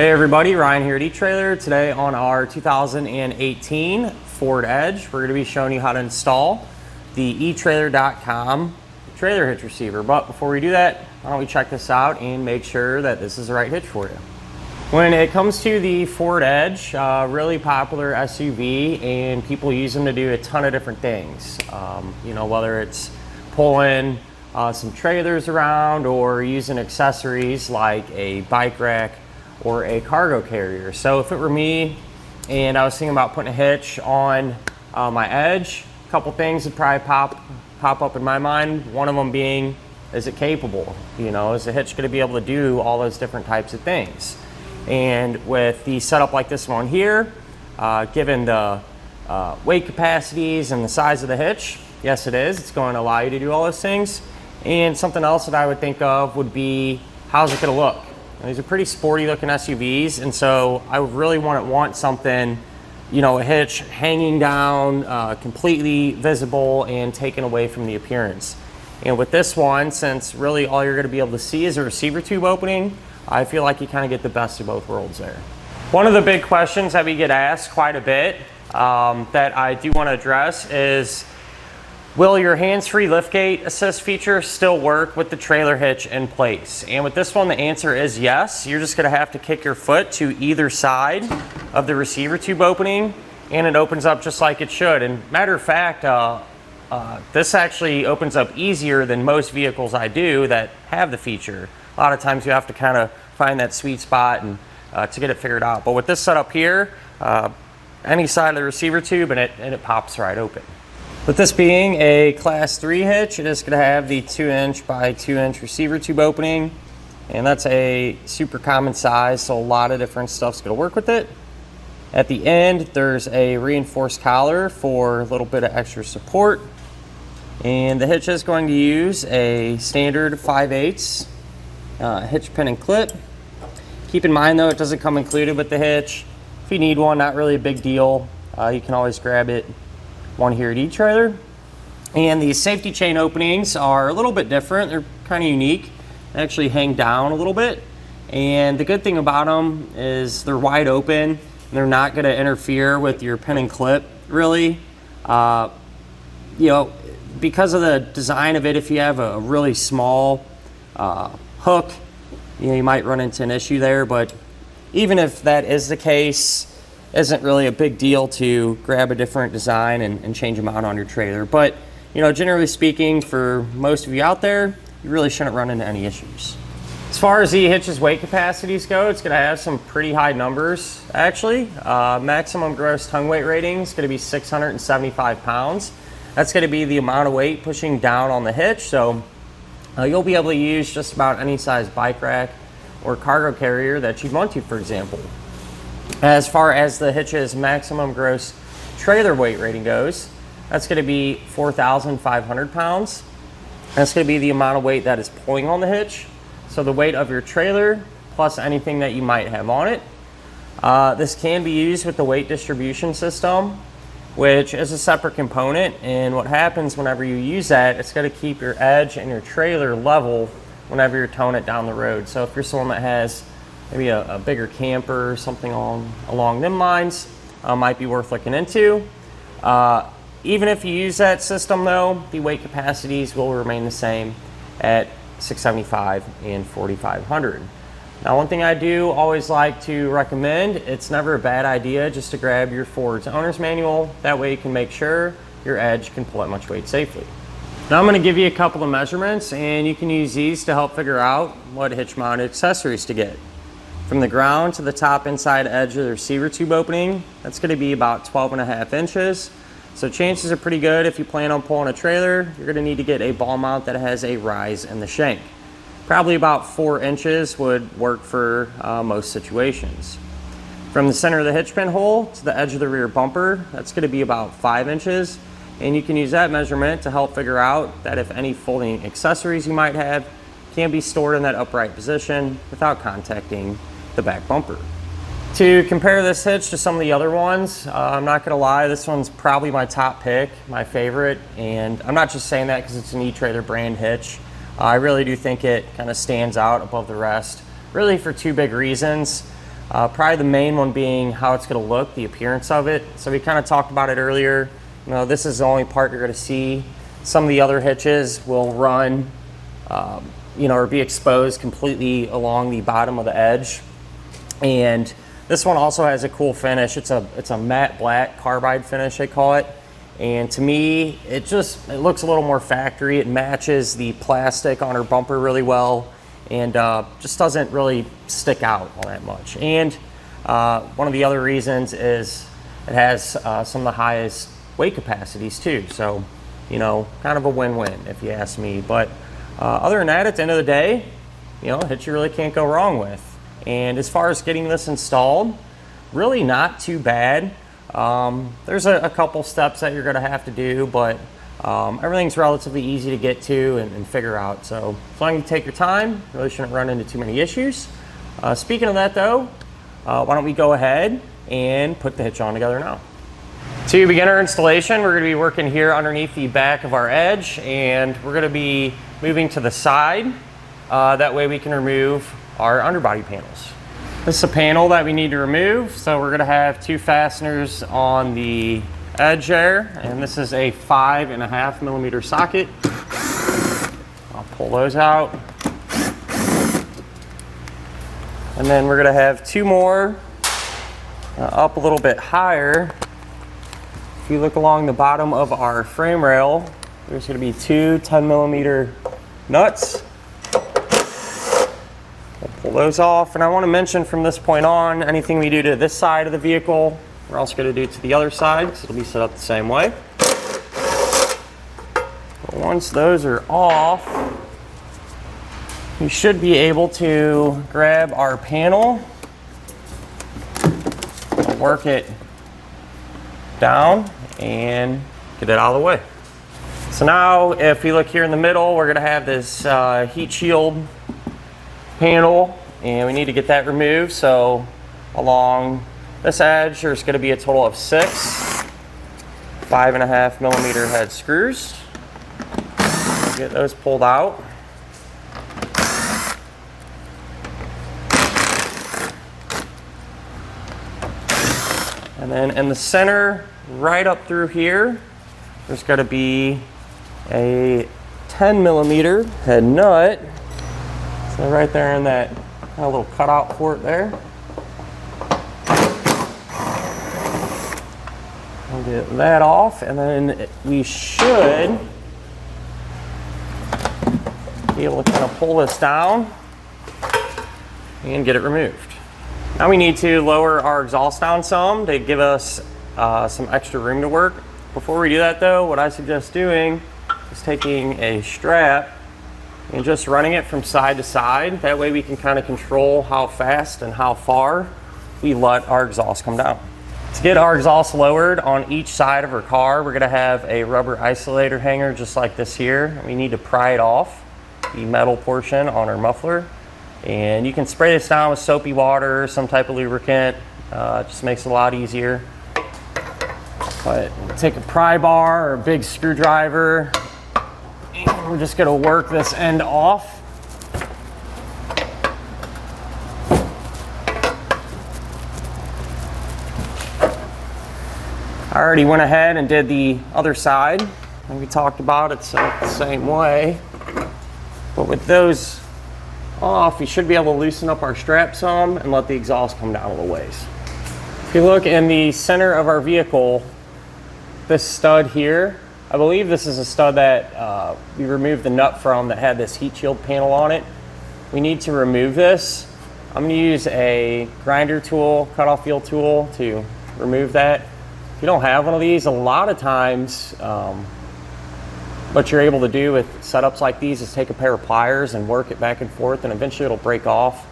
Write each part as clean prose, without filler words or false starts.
Hey everybody, Ryan here at etrailer. Today on our 2018 Ford Edge, we're going to be showing you how to install the etrailer.com trailer hitch receiver. But before we do that, why don't we check this out and make sure that this is the right hitch for you. When it comes to the Ford Edge, really popular SUV, and people use them to do a ton of different things. You know, whether it's pulling some trailers around or using accessories like a bike rack or a cargo carrier. So if it were me and I was thinking about putting a hitch on my Edge, a couple things would probably pop up in my mind. One of them being, is it capable? You know, is the hitch going to be able to do all those different types of things? And with the setup like this one here, given the weight capacities and the size of the hitch, yes it is. It's going to allow you to do all those things. And something else that I would think of would be, how's it going to look? These are pretty sporty looking SUVs, and so I really want something, you know, a hitch hanging down, completely visible and taken away from the appearance. And with this one, since really all you're going to be able to see is a receiver tube opening, I feel like you kind of get the best of both worlds there. One of the big questions that we get asked quite a bit that I do want to address is, will your hands-free liftgate assist feature still work with the trailer hitch in place? And with this one, the answer is yes. You're just going to have to kick your foot to either side of the receiver tube opening, and it opens up just like it should. And matter of fact, this actually opens up easier than most vehicles I do that have the feature. A lot of times you have to kind of find that sweet spot and to get it figured out. But with this setup here, any side of the receiver tube and it pops right open. With this being a class 3 hitch, it is going to have the 2" by 2" receiver tube opening, and that's a super common size, so a lot of different stuff's going to work with it. At the end, there's a reinforced collar for a little bit of extra support, and the hitch is going to use a standard 5/8 hitch pin and clip. Keep in mind though, it doesn't come included with the hitch. If you need one, not really a big deal. You can always grab it one here at etrailer. And the safety chain openings are a little bit different. They're kind of unique. They actually hang down a little bit, and the good thing about them is they're wide open and they're not going to interfere with your pin and clip really. You know, because of the design of it, if you have a really small hook, you know, you might run into an issue there, but even if that is the case, isn't really a big deal to grab a different design and change them out on your trailer. But, you know, generally speaking, for most of you out there, you really shouldn't run into any issues. As far as the hitch's weight capacities go, it's going to have some pretty high numbers, actually. Maximum gross tongue weight rating is going to be 675 pounds. That's going to be the amount of weight pushing down on the hitch, so you'll be able to use just about any size bike rack or cargo carrier that you'd want to, for example. As far as the hitch's maximum gross trailer weight rating goes, that's going to be 4,500 pounds. That's going to be the amount of weight that is pulling on the hitch. So the weight of your trailer plus anything that you might have on it. This can be used with the weight distribution system, which is a separate component. And what happens whenever you use that, it's going to keep your Edge and your trailer level whenever you're towing it down the road. So if you're someone that has maybe a bigger camper or something along them lines, might be worth looking into. Even if you use that system though, the weight capacities will remain the same at 675 and 4,500. Now, one thing I do always like to recommend, it's never a bad idea just to grab your Ford's owner's manual. That way you can make sure your Edge can pull that much weight safely. Now I'm going to give you a couple of measurements, and you can use these to help figure out what hitch mounted accessories to get. From the ground to the top inside edge of the receiver tube opening, that's going to be about 12.5 inches. So chances are pretty good if you plan on pulling a trailer, you're going to need to get a ball mount that has a rise in the shank. Probably about 4 inches would work for most situations. From the center of the hitch pin hole to the edge of the rear bumper, that's going to be about 5 inches. And you can use that measurement to help figure out that if any folding accessories you might have can be stored in that upright position without contacting the back bumper. To compare this hitch to some of the other ones, I'm not going to lie, this one's probably my top pick, my favorite, and I'm not just saying that because it's an etrailer brand hitch. I really do think it kind of stands out above the rest, really for two big reasons. Probably the main one being how it's going to look, the appearance of it. So we kind of talked about it earlier. You know, this is the only part you're going to see. Some of the other hitches will run, you know, or be exposed completely along the bottom of the edge. And this one also has a cool finish. It's a matte black carbide finish, they call it. And to me, it looks a little more factory. It matches the plastic on her bumper really well, and just doesn't really stick out all that much. And one of the other reasons is it has some of the highest weight capacities too. So, you know, kind of a win-win if you ask me. But other than that, at the end of the day, you know, hitch you really can't go wrong with. And as far as getting this installed, really not too bad. There's a couple steps that you're going to have to do, but everything's relatively easy to get to and figure out. So as long as you take your time, you really shouldn't run into too many issues. Speaking of that though, why don't we go ahead and put the hitch on together now. To begin our installation, we're going to be working here underneath the back of our edge, and we're going to be moving to the side. That way we can remove our underbody panels. This is a panel that we need to remove, so we're going to have two fasteners on the edge there, and this is a 5.5 millimeter socket. I'll pull those out. And then we're going to have two more up a little bit higher. If you look along the bottom of our frame rail, there's going to be two 10 millimeter nuts. We'll pull those off, and I want to mention from this point on, anything we do to this side of the vehicle, we're also going to do to the other side, because it'll be set up the same way. But once those are off, we should be able to grab our panel, work it down, and get it out of the way. So now, if we look here in the middle, we're going to have this heat shield panel, and we need to get that removed. So along this edge, there's going to be a total of 6 5.5 millimeter head screws. Get those pulled out. And then in the center, right up through here, there's got to be a 10 millimeter head nut. So right there in that kind of little cutout for it there. I'll get that off, and then we should be able to kind of pull this down and get it removed. Now we need to lower our exhaust down some to give us some extra room to work. Before we do that though, what I suggest doing is taking a strap and just running it from side to side. That way we can kind of control how fast and how far we let our exhaust come down. To get our exhaust lowered on each side of our car, we're going to have a rubber isolator hanger just like this here. We need to pry it off the metal portion on our muffler. And you can spray this down with soapy water, some type of lubricant. It just makes it a lot easier. But take a pry bar or a big screwdriver, and we're just going to work this end off. I already went ahead and did the other side, and we talked about it set up the same way. But with those off, we should be able to loosen up our strap some and let the exhaust come down a little ways. If you look in the center of our vehicle, this stud here, I believe this is a stud that we removed the nut from that had this heat shield panel on it. We need to remove this. I'm going to use a grinder tool, cutoff wheel tool to remove that. If you don't have one of these, a lot of times what you're able to do with setups like these is take a pair of pliers and work it back and forth, and eventually it'll break off.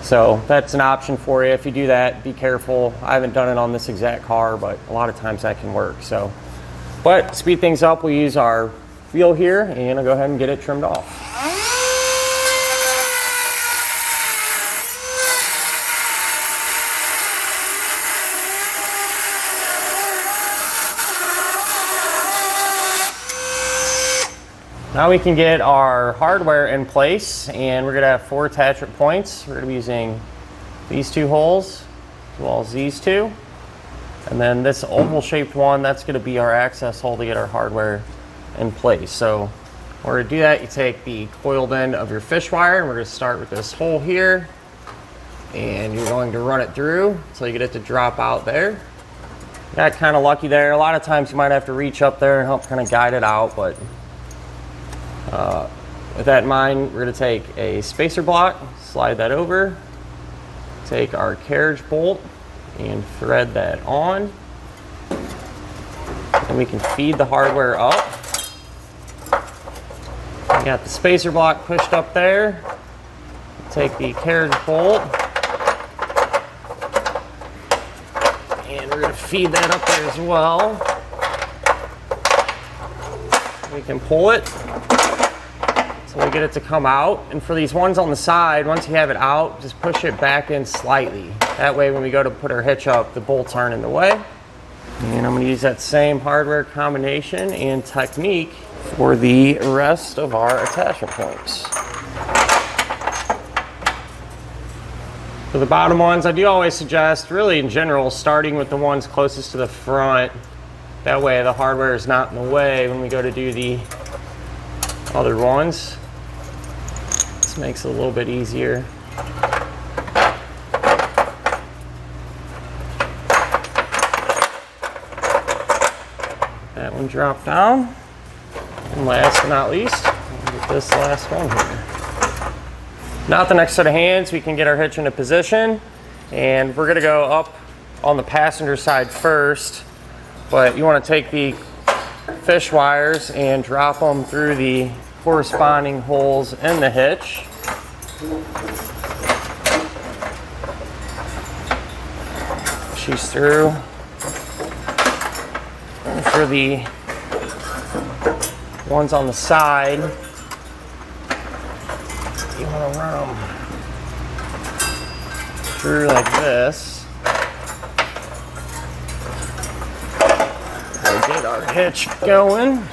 So that's an option for you. If you do that, be careful. I haven't done it on this exact car, but a lot of times that can work. So, but to speed things up, we'll use our wheel here, and I'll go ahead and get it trimmed off. Now we can get our hardware in place, and we're going to have 4 attachment points. We're going to be using these two holes, as well as these two. And then this oval shaped one, that's gonna be our access hole to get our hardware in place. So in order to do that, you take the coiled end of your fish wire, and we're gonna start with this hole here. And you're going to run it through until you get it to drop out there. Got kind of lucky there. A lot of times you might have to reach up there and help kind of guide it out, but with that in mind, we're gonna take a spacer block, slide that over, take our carriage bolt and thread that on. And we can feed the hardware up. We got the spacer block pushed up there. Take the carriage bolt, and we're gonna feed that up there as well. We can pull it so we get it to come out. And for these ones on the side, once you have it out, just push it back in slightly. That way when we go to put our hitch up, the bolts aren't in the way. And I'm gonna use that same hardware combination and technique for the rest of our attachment points. For the bottom ones, I do always suggest, really in general, starting with the ones closest to the front. That way the hardware is not in the way when we go to do the other ones. This makes it a little bit easier. That one dropped down. And last but not least, we'll get this last one here. Now with the next set of hands, we can get our hitch into position, and we're gonna go up on the passenger side first, but you wanna take the fish wires and drop them through the corresponding holes in the hitch. She's through. And for the ones on the side, you want to run them through like this. We'll get our hitch going.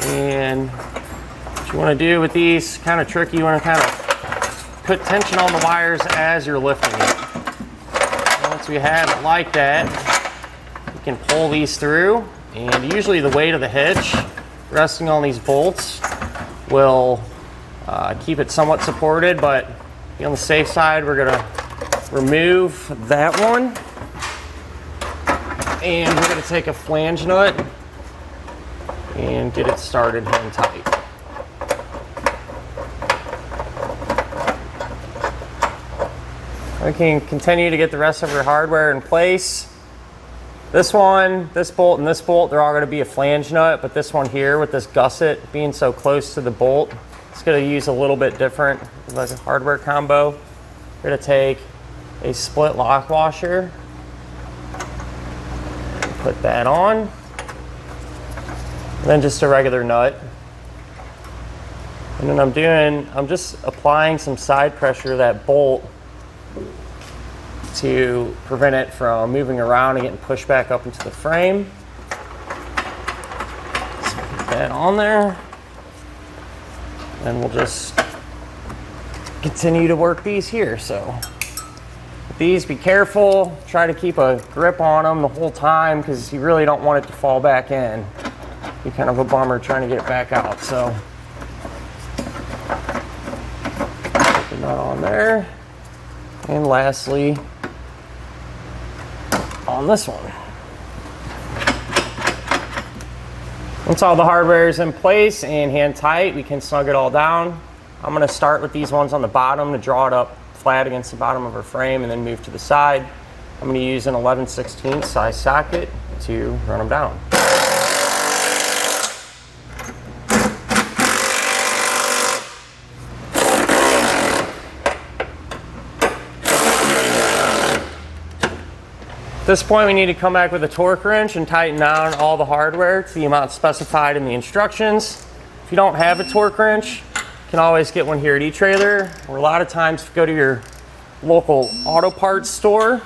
And what you want to do with these, kind of tricky, you want to kind of put tension on the wires as you're lifting it. Once we have it like that, you can pull these through, and usually the weight of the hitch resting on these bolts will keep it somewhat supported, but to be on the safe side, we're gonna remove that one, and we're gonna take a flange nut and get it started hand tight. We can continue to get the rest of your hardware in place. This one, this bolt, and this bolt, they're all going to be a flange nut, but this one here with this gusset being so close to the bolt, it's going to use a little bit different like a hardware combo. We're going to take a split lock washer, put that on, and then just a regular nut. And then I'm just applying some side pressure to that bolt to prevent it from moving around and getting pushed back up into the frame. So put that on there. And we'll just continue to work these here. So with these, be careful. Try to keep a grip on them the whole time because you really don't want it to fall back in. Be kind of a bummer trying to get it back out. So put the nut on there. And lastly, on this one. Once all the hardware is in place and hand tight, we can snug it all down. I'm going to start with these ones on the bottom to draw it up flat against the bottom of our frame and then move to the side. I'm going to use an 11/16 size socket to run them down. At this point, we need to come back with a torque wrench and tighten down all the hardware to the amount specified in the instructions. If you don't have a torque wrench, you can always get one here at etrailer, or a lot of times go to your local auto parts store.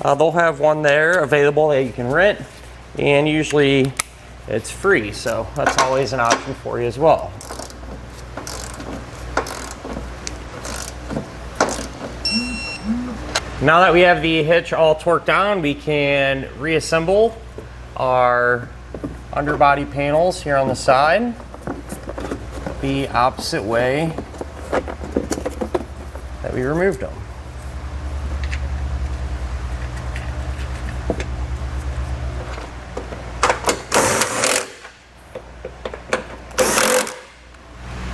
They'll have one there available that you can rent, and usually it's free, so that's always an option for you as well. Now that we have the hitch all torqued down, we can reassemble our underbody panels here on the side the opposite way that we removed them.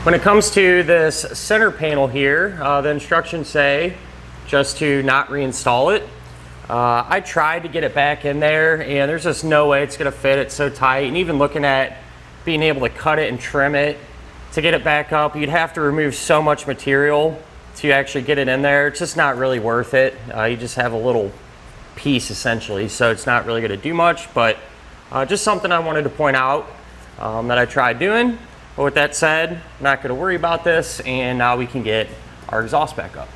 When it comes to this center panel here, the instructions say just to not reinstall it. I tried to get it back in there and there's just no way it's gonna fit. It's so tight, and even looking at being able to cut it and trim it to get it back up, you'd have to remove so much material to actually get it in there. It's just not really worth it. You just have a little piece essentially, so it's not really gonna do much, but just something I wanted to point out that I tried doing. But with that said, I'm not gonna worry about this, and now we can get our exhaust back up.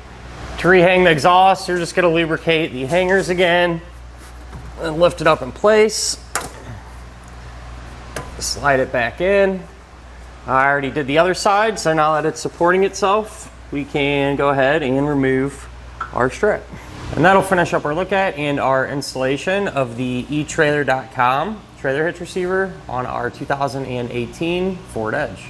To rehang the exhaust, you're just gonna lubricate the hangers again and lift it up in place. Slide it back in. I already did the other side, so now that it's supporting itself, we can go ahead and remove our strip. And that'll finish up our look at and our installation of the etrailer.com trailer hitch receiver on our 2018 Ford Edge.